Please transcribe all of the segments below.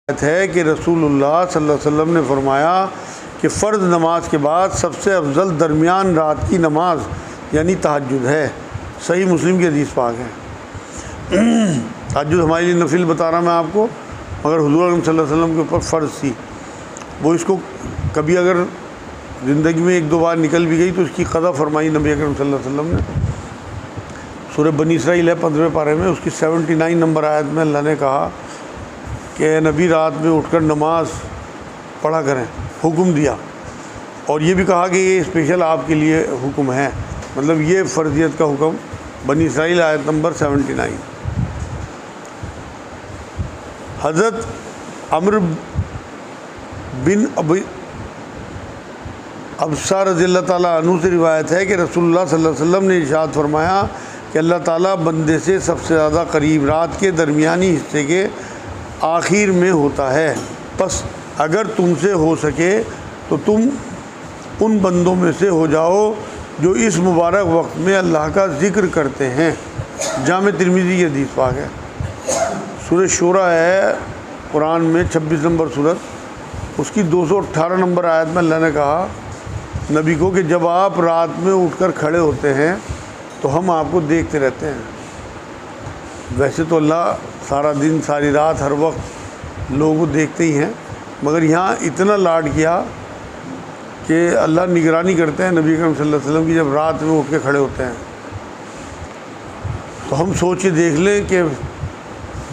ہے کہ رسول اللہ صلی اللہ علیہ وسلم نے فرمایا کہ فرض نماز کے بعد سب سے افضل درمیان رات کی نماز یعنی تہجد ہے۔ صحیح مسلم کی حدیث پاک ہے۔ تہجد ہمارے لیے نفل بتا رہا میں آپ کو، مگر حضور اکرم صلی اللہ علیہ وسلم کے اوپر فرض تھی۔ وہ اس کو کبھی اگر زندگی میں ایک دو بار نکل بھی گئی تو اس کی قضا فرمائی نبی اکرم صلی اللہ علیہ وسلم نے۔ سورہ بنی اسرائیل ہے 15ویں پارے میں، اس کی 79 نمبر آیت میں اللہ نے کہا کہ اے نبی رات میں اٹھ کر نماز پڑھا کریں، حکم دیا، اور یہ بھی کہا کہ یہ اسپیشل آپ کے لیے حکم ہے، مطلب یہ فرضیت کا حکم بنی اسرائیل آیت نمبر 79۔ حضرت عمرو بن ابسہ رضی اللہ تعالیٰ عنہ سے روایت ہے کہ رسول اللہ صلی اللہ علیہ وسلم نے ارشاد فرمایا کہ اللہ تعالیٰ بندے سے سب سے زیادہ قریب رات کے درمیانی حصے کے آخر میں ہوتا ہے، پس اگر تم سے ہو سکے تو تم ان بندوں میں سے ہو جاؤ جو اس مبارک وقت میں اللہ کا ذکر کرتے ہیں۔ جامع ترمذی کی حدیث پاک ہے۔ سورہ شورى ہے قرآن میں 26 نمبر سورت، اس کی 218 نمبر آیت میں اللہ نے کہا نبی کو کہ جب آپ رات میں اٹھ کر کھڑے ہوتے ہیں تو ہم آپ کو دیکھتے رہتے ہیں۔ ویسے تو اللہ سارا دن ساری رات ہر وقت لوگوں کو دیکھتے ہی ہیں، مگر یہاں اتنا لاڈ کیا کہ اللہ نگرانی کرتے ہیں نبی اکرم صلی اللہ علیہ وسلم کی جب رات میں اٹھ کے کھڑے ہوتے ہیں۔ تو ہم سوچ کے دیکھ لیں کہ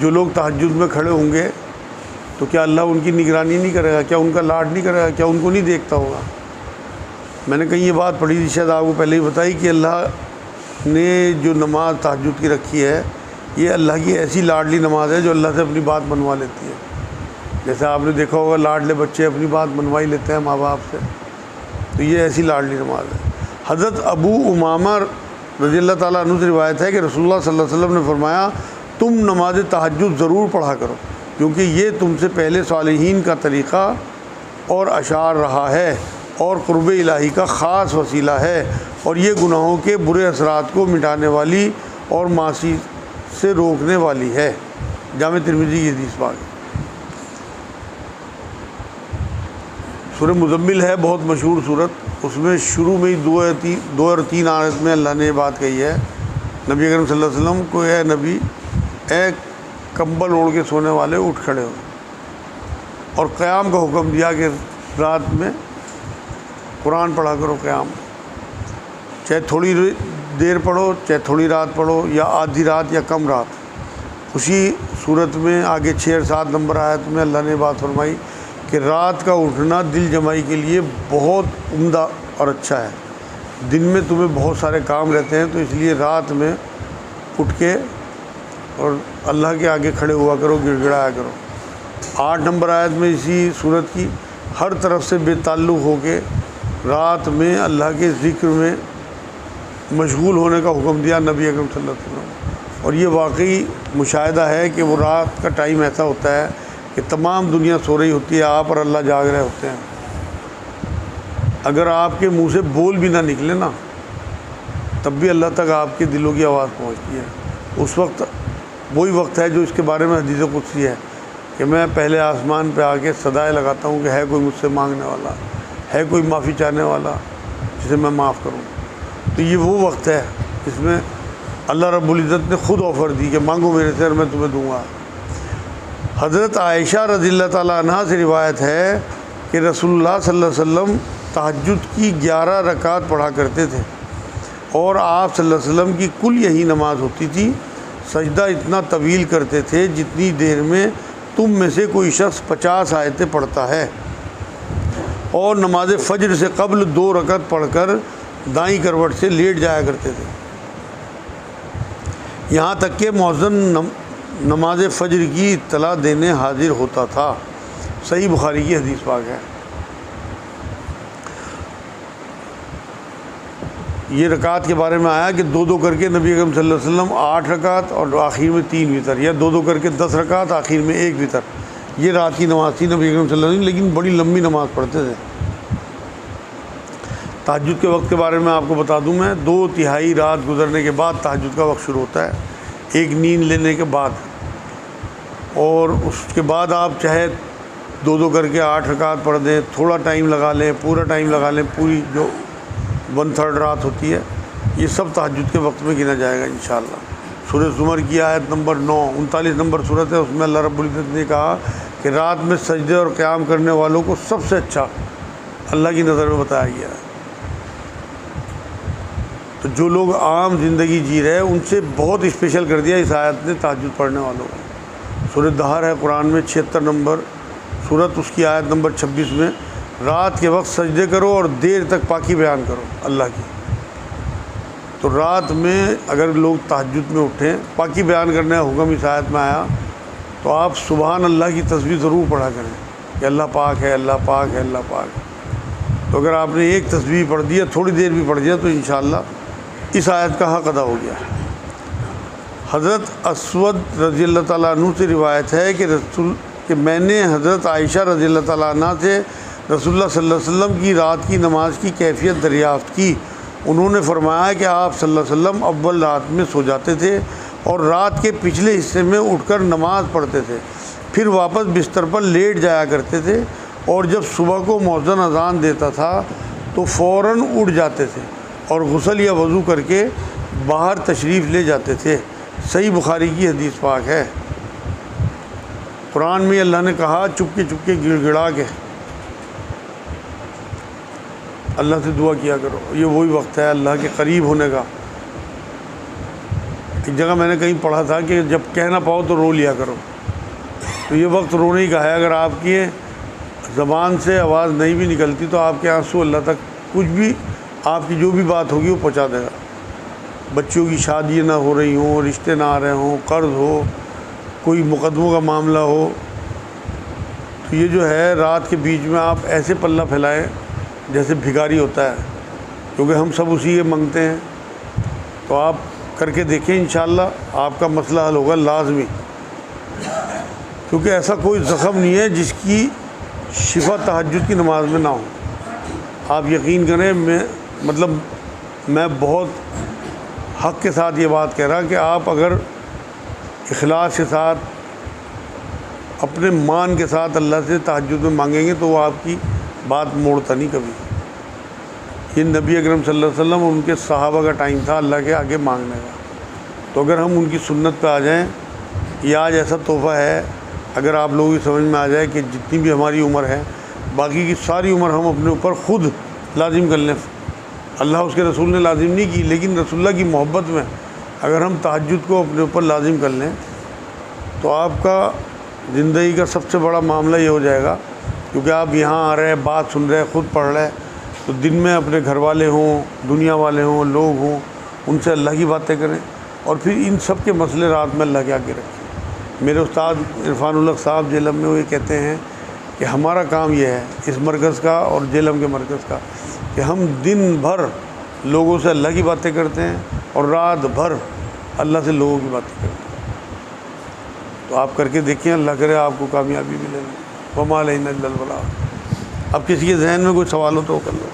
جو لوگ تہجد میں کھڑے ہوں گے تو کیا اللہ ان کی نگرانی نہیں کرے گا، کیا ان کا لاڈ نہیں کرے گا، کیا ان کو نہیں دیکھتا ہوگا؟ میں نے کہیں یہ بات پڑھی تھی، شاید آپ کو پہلے ہی بتائی کہ اللہ نے جو نماز تہجد کی رکھی ہے یہ اللہ کی ایسی لاڈلی نماز ہے جو اللہ سے اپنی بات منوا لیتی ہے۔ جیسے آپ نے دیکھا ہوگا لاڈلے بچے اپنی بات منوا ہی لیتے ہیں ماں باپ سے، تو یہ ایسی لاڈلی نماز ہے۔ حضرت ابو امامہ رضی اللہ تعالیٰ عنہ سے روایت ہے کہ رسول اللہ صلی اللہ علیہ وسلم نے فرمایا تم نماز تہجد ضرور پڑھا کرو، کیونکہ یہ تم سے پہلے صالحین کا طریقہ اور اشعار رہا ہے اور قرب الہی کا خاص وسیلہ ہے، اور یہ گناہوں کے برے اثرات کو مٹانے والی اور معاصی سے روکنے والی ہے۔ جامع ترمذی کی حدیث پاک۔ سورہ مزمل ہے بہت مشہور سورت، اس میں شروع میں ہی 2 اور 3 آیت میں اللہ نے یہ بات کہی ہے نبی اکرم صلی اللہ علیہ وسلم کو، اے نبی، اے کمبل اوڑھ کے سونے والے اٹھ کھڑے ہو، اور قیام کا حکم دیا کہ رات میں قرآن پڑھا کرو، قیام، چاہے تھوڑی دیر پڑھو، چاہے تھوڑی رات پڑھو، یا آدھی رات یا کم رات۔ اسی صورت میں آگے 6 اور 7 نمبر آیت میں اللہ نے بات فرمائی کہ رات کا اٹھنا دل جمائی کے لیے بہت عمدہ اور اچھا ہے۔ دن میں تمہیں بہت سارے کام رہتے ہیں، تو اس لیے رات میں اٹھ کے اور اللہ کے آگے کھڑے ہوا کرو، گڑ گڑایا کرو۔ 8 نمبر آیت میں اسی صورت کی ہر طرف سے بے تعلق ہو کے رات میں اللہ کے ذکر میں مشغول ہونے کا حکم دیا نبی اکرم صلی اللہ علیہ وسلم۔ اور یہ واقعی مشاہدہ ہے کہ وہ رات کا ٹائم ایسا ہوتا ہے کہ تمام دنیا سو رہی ہوتی ہے، آپ اور اللہ جاگ رہے ہوتے ہیں۔ اگر آپ کے منہ سے بول بھی نہ نکلے نا، تب بھی اللہ تک آپ کے دلوں کی آواز پہنچتی ہے۔ اس وقت وہی وقت ہے جو اس کے بارے میں حدیث قدسی ہے کہ میں پہلے آسمان پہ آ کے صدائیں لگاتا ہوں کہ ہے کوئی مجھ سے مانگنے والا، ہے کوئی معافی چاہنے والا جسے میں معاف کروں۔ تو یہ وہ وقت ہے جس میں اللہ رب العزت نے خود آفر دی کہ مانگو میرے سے اور میں تمہیں دوں گا۔ حضرت عائشہ رضی اللہ تعالیٰ عنہ سے روایت ہے کہ رسول اللہ صلی اللہ علیہ وسلم تہجد کی 11 رکعت پڑھا کرتے تھے، اور آپ صلی اللہ علیہ وسلم کی کل یہی نماز ہوتی تھی۔ سجدہ اتنا طویل کرتے تھے جتنی دیر میں تم میں سے کوئی شخص 50 آیتیں پڑھتا ہے، اور نماز فجر سے قبل 2 رکعت پڑھ کر دائیں کروٹ سے لیٹ جایا کرتے تھے، یہاں تک کہ مؤذن نماز فجر کی اطلاع دینے حاضر ہوتا تھا۔ صحیح بخاری کی حدیث پاک ہے۔ یہ رکعت کے بارے میں آیا کہ 2 کر کے نبی اکرم صلی اللہ علیہ وسلم 8 رکعت اور آخر میں 3 وتر، یا 2 کر کے 10 رکعت آخر میں 1 وتر، یہ رات کی نماز تھی نبی اکرم صلی اللہ علیہ وسلم، لیکن بڑی لمبی نماز پڑھتے تھے۔ تہجد کے وقت کے بارے میں آپ کو بتا دوں میں، 2/3 رات گزرنے کے بعد تہجد کا وقت شروع ہوتا ہے، ایک نیند لینے کے بعد۔ اور اس کے بعد آپ چاہے 2 کر کے 8 رکعت پڑھ دیں، تھوڑا ٹائم لگا لیں، پورا ٹائم لگا لیں، پوری جو 1/3 رات ہوتی ہے، یہ سب تہجد کے وقت میں گنا جائے گا انشاءاللہ۔ سورہ زمر کی آیت نمبر 9 39 نمبر صورت ہے، اس میں اللہ رب العزت نے کہا کہ رات میں سجدے اور قیام کرنے والوں کو سب سے اچھا اللہ کی نظر میں بتایا گیا ہے۔ تو جو لوگ عام زندگی جی رہے ہیں ان سے بہت اسپیشل کر دیا اس آیت نے تہجد پڑھنے والوں کو۔ سورہ دہر ہے قرآن میں 76 نمبر صورت، اس کی آیت نمبر 26 میں رات کے وقت سجدے کرو اور دیر تک پاکی بیان کرو اللہ کی۔ تو رات میں اگر لوگ تہجد میں اٹھیں، پاکی بیان کرنے کا حکم اس آیت میں آیا، تو آپ سبحان اللہ کی تسبیح ضرور پڑھا کریں کہ اللہ پاک ہے، اللہ پاک ہے، اللہ پاک ہے۔ تو اگر آپ نے ایک تسبیح پڑھ دیا، تھوڑی دیر بھی پڑھ دیا، تو انشاءاللہ اس آیت کا حق ادا ہو گیا۔ حضرت اسود رضی اللہ تعالیٰ عنہ سے روایت ہے کہ میں نے حضرت عائشہ رضی اللہ تعالیٰ عنہ سے رسول اللہ صلی اللہ علیہ وسلم کی رات کی نماز کی کیفیت دریافت کی۔ انہوں نے فرمایا کہ آپ صلی اللہ علیہ وسلم اول رات میں سو جاتے تھے اور رات کے پچھلے حصے میں اٹھ کر نماز پڑھتے تھے، پھر واپس بستر پر لیٹ جایا کرتے تھے، اور جب صبح کو مؤذن اذان دیتا تھا تو فوراً اٹھ جاتے تھے اور غسل یا وضو کر کے باہر تشریف لے جاتے تھے۔ صحیح بخاری کی حدیث پاک ہے۔ قرآن میں اللہ نے کہا چپکے چپکے گڑ گڑا کے اللہ سے دعا کیا کرو، یہ وہی وقت ہے اللہ کے قریب ہونے کا۔ ایک جگہ میں نے کہیں پڑھا تھا کہ جب کہہ نہ پاؤ تو رو لیا کرو، تو یہ وقت رونے کا ہے۔ اگر آپ کی زبان سے آواز نہیں بھی نکلتی تو آپ کے آنسو اللہ تک کچھ بھی، آپ کی جو بھی بات ہوگی وہ پہنچا دے گا۔ بچوں کی شادی نہ ہو رہی ہوں، رشتے نہ آ رہے ہوں، قرض ہو، کوئی مقدموں کا معاملہ ہو، تو یہ جو ہے رات کے بیچ میں آپ ایسے پلہ پھیلائیں جیسے بھکاری ہوتا ہے، کیونکہ ہم سب اسی کے منگتے ہیں۔ تو آپ کر کے دیکھیں، انشاءاللہ آپ کا مسئلہ حل ہوگا لازمی، کیونکہ ایسا کوئی زخم نہیں ہے جس کی شفا تہجد کی نماز میں نہ ہو۔ آپ یقین کریں، میں بہت حق کے ساتھ یہ بات کہہ رہا کہ آپ اگر اخلاص کے ساتھ اپنے مان کے ساتھ اللہ سے تہجد میں مانگیں گے تو وہ آپ کی بات موڑتا نہیں کبھی۔ یہ نبی اکرم صلی اللہ علیہ وسلم اور ان کے صحابہ کا ٹائم تھا اللہ کے آگے مانگنے کا۔ تو اگر ہم ان کی سنت پہ آ جائیں، یہ آج ایسا تحفہ ہے، اگر آپ لوگوں کی سمجھ میں آ جائے کہ جتنی بھی ہماری عمر ہے، باقی کی ساری عمر ہم اپنے اوپر خود لازم کر لیں۔ اللہ اس کے رسول نے لازم نہیں کی، لیکن رسول اللہ کی محبت میں اگر ہم تہجد کو اپنے اوپر لازم کر لیں تو آپ کا زندگی کا سب سے بڑا معاملہ یہ ہو جائے گا، کیونکہ آپ یہاں آ رہے ہیں، بات سن رہے ہیں، خود پڑھ رہے ہیں، تو دن میں اپنے گھر والے ہوں، دنیا والے ہوں، لوگ ہوں، ان سے اللہ کی باتیں کریں، اور پھر ان سب کے مسئلے رات میں اللہ کے آگے رکھیں۔ میرے استاد عرفان الحق صاحب جیلم میں وہ یہ کہتے ہیں کہ ہمارا کام یہ ہے اس مرکز کا اور جیلم کے مرکز کا کہ ہم دن بھر لوگوں سے اللہ کی باتیں کرتے ہیں اور رات بھر اللہ سے لوگوں کی باتیں کرتے ہیں۔ تو آپ کر کے دیکھیں، اللہ کرے آپ کو کامیابی ملے گی۔ وما علینا الا البلاغ۔ اب کسی کے ذہن میں کوئی سوال ہو تو کر لو۔